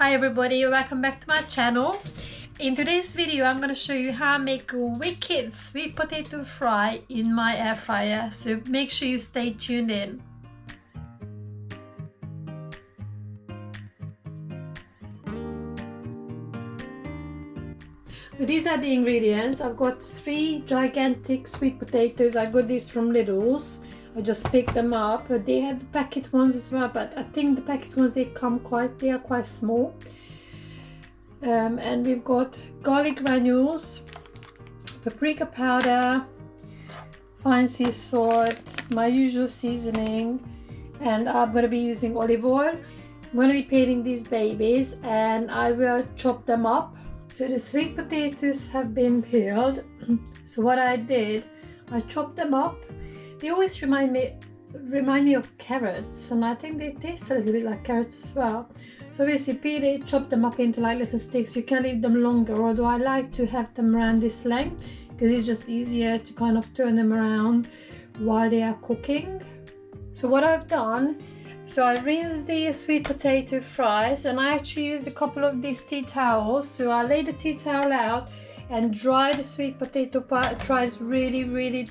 Hi everybody, welcome back to my channel. In today's video I'm going to show you how I make a wicked sweet potato fry in my air fryer, so make sure you stay tuned in. So these are the ingredients. I've got 3 gigantic sweet potatoes. I got these from Lidl's. I just picked them up. They had the packet ones as well, but I think the packet ones they are quite small. And we've got garlic granules, paprika powder, fine sea salt, my usual seasoning, and I'm going to be using olive oil. I'm going to be peeling these babies and I will chop them up. So the sweet potatoes have been peeled. So what I did, I chopped them up. They always remind me of carrots, and I think they taste a little bit like carrots as well. So basically peel it, chop them up into like little sticks. You can leave them longer, although I like to have them around this length because it's just easier to kind of turn them around while they are cooking. So what I've done, so I rinsed the sweet potato fries and I actually used a couple of these tea towels. So I lay the tea towel out and dry the sweet potato fries really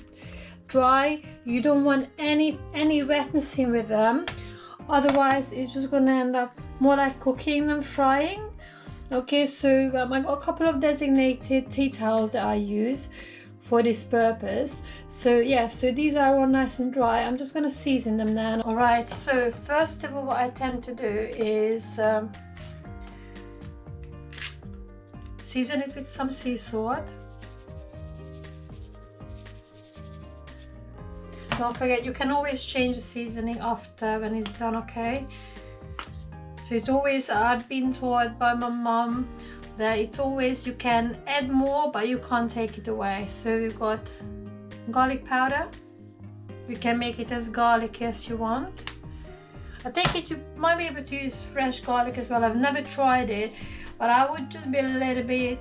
dry. You don't want any wetness in with them, otherwise it's just gonna end up more like cooking than frying. Okay, so I got a couple of designated tea towels that I use for this purpose. So yeah, so these are all nice and dry. I'm just gonna season them now. All right, so first of all what I tend to do is season it with some sea salt. Don't forget, you can always change the seasoning after when it's done, okay? So it's always, I've been taught by my mom that it's always, you can add more but you can't take it away. So we've got garlic powder. You can make it as garlicky as you want. I take it you might be able to use fresh garlic as well. I've never tried it, but I would just be a little bit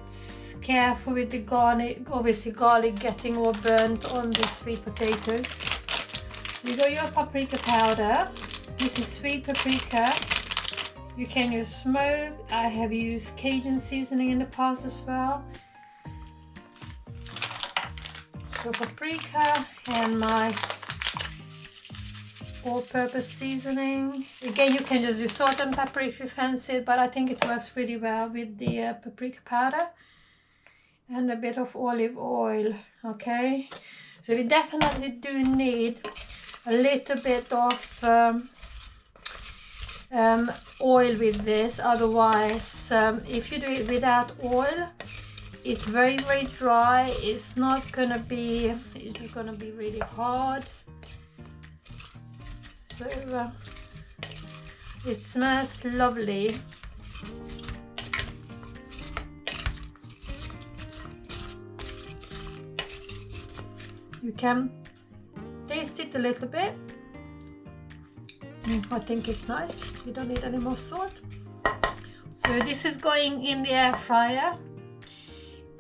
careful with the garlic. Obviously garlic getting all burnt on the sweet potatoes. You got your paprika powder. This is sweet paprika. You can use smoked. I have used Cajun seasoning in the past as well. So paprika and my all-purpose seasoning. Again, you can just use salt and pepper if you fancy it, but I think it works really well with the paprika powder and a bit of olive oil. Okay, so we definitely do need a little bit of oil with this, otherwise if you do it without oil it's very dry. It's not gonna be, it's just gonna be really hard. So it smells lovely. You can taste it a little bit. I think it's nice. You don't need any more salt. So this is going in the air fryer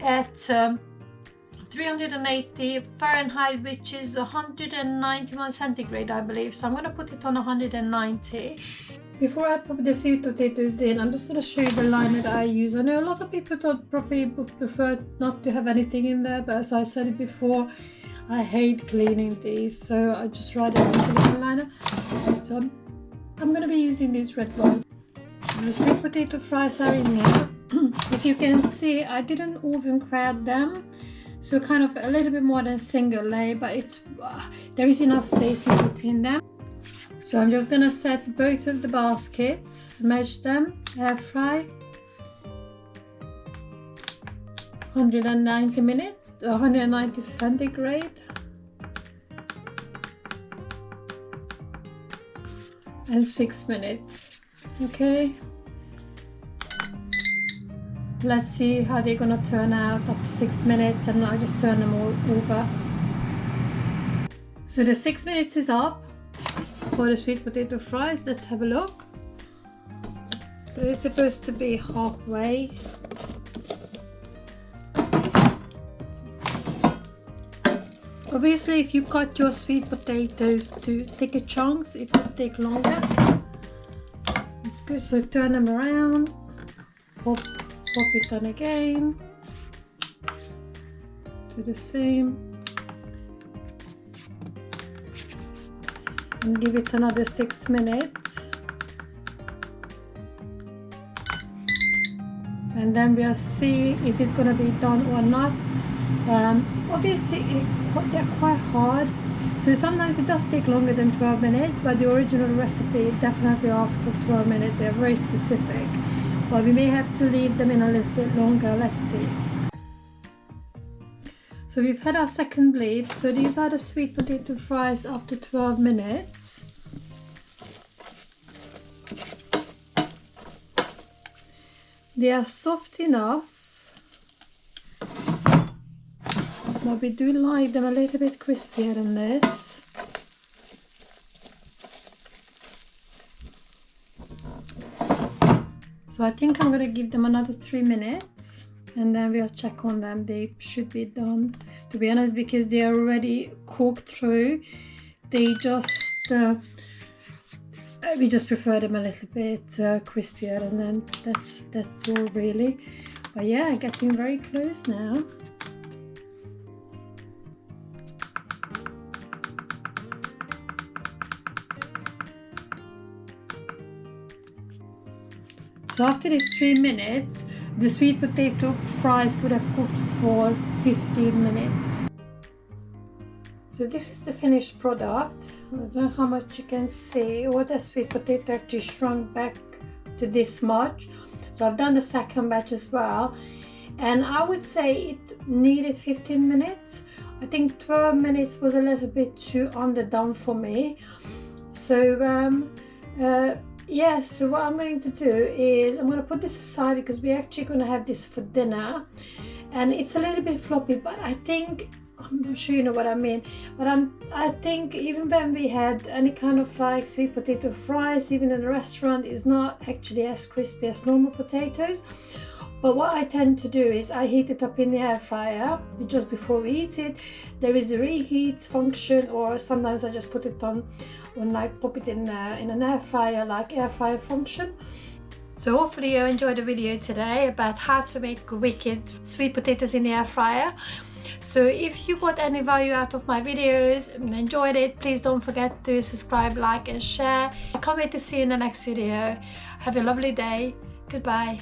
at 380 Fahrenheit, which is 191 centigrade, I believe. So I'm going to put it on 190. Before I put the sweet potatoes in, I'm just going to show you the liner that I use. I know a lot of people probably would prefer not to have anything in there, but as I said it before, I hate cleaning these, so I just rather have a silicone liner. So I'm going to be using these red ones. The sweet potato fries are in here. If you can see, I didn't oven crowd them, so kind of a little bit more than single layer, but it's there is enough space in between them. So I'm just going to set both of the baskets, match them, air fry, 190 minutes. 190 centigrade, and 6 minutes. Okay, let's see how they're gonna turn out after 6 minutes, and I just turn them all over. So the 6 minutes is up for the sweet potato fries. Let's have a look. They're supposed to be halfway. Obviously, if you cut your sweet potatoes to thicker chunks, it will take longer. It's good, so turn them around. pop it on again. Do the same. And give it another 6 minutes. And then we'll see if it's gonna be done or not. Obviously they're quite hard, so sometimes it does take longer than 12 minutes, but the original recipe definitely asks for 12 minutes. They're very specific, but we may have to leave them in a little bit longer. Let's see. So we've had our second bleed. So these are the sweet potato fries after 12 minutes. They are soft enough, but we do like them a little bit crispier than this. So I think I'm gonna give them another 3 minutes and then we'll check on them. They should be done, to be honest, because they are already cooked through. They just we just prefer them a little bit crispier, and then that's all really. But yeah, getting very close now. So after these 3 minutes, the sweet potato fries would have cooked for 15 minutes. So this is the finished product. I don't know how much you can see. Oh, the sweet potato actually shrunk back to this much. So I've done the second batch as well. And I would say it needed 15 minutes. I think 12 minutes was a little bit too underdone for me. So yes, so what I'm going to do is I'm going to put this aside because we're actually going to have this for dinner. And it's a little bit floppy, but I think, I'm not sure you know what I mean, but I think even when we had any kind of like sweet potato fries, even in the restaurant, is not actually as crispy as normal potatoes. But what I tend to do is I heat it up in the air fryer just before we eat it. There is a reheat function, or sometimes I just put it on like pop it in an air fryer, like air fryer function. So hopefully you enjoyed the video today about how to make wicked sweet potatoes in the air fryer. So if you got any value out of my videos and enjoyed it, please don't forget to subscribe, like and share. I can't wait to see you in the next video. Have a lovely day. Goodbye.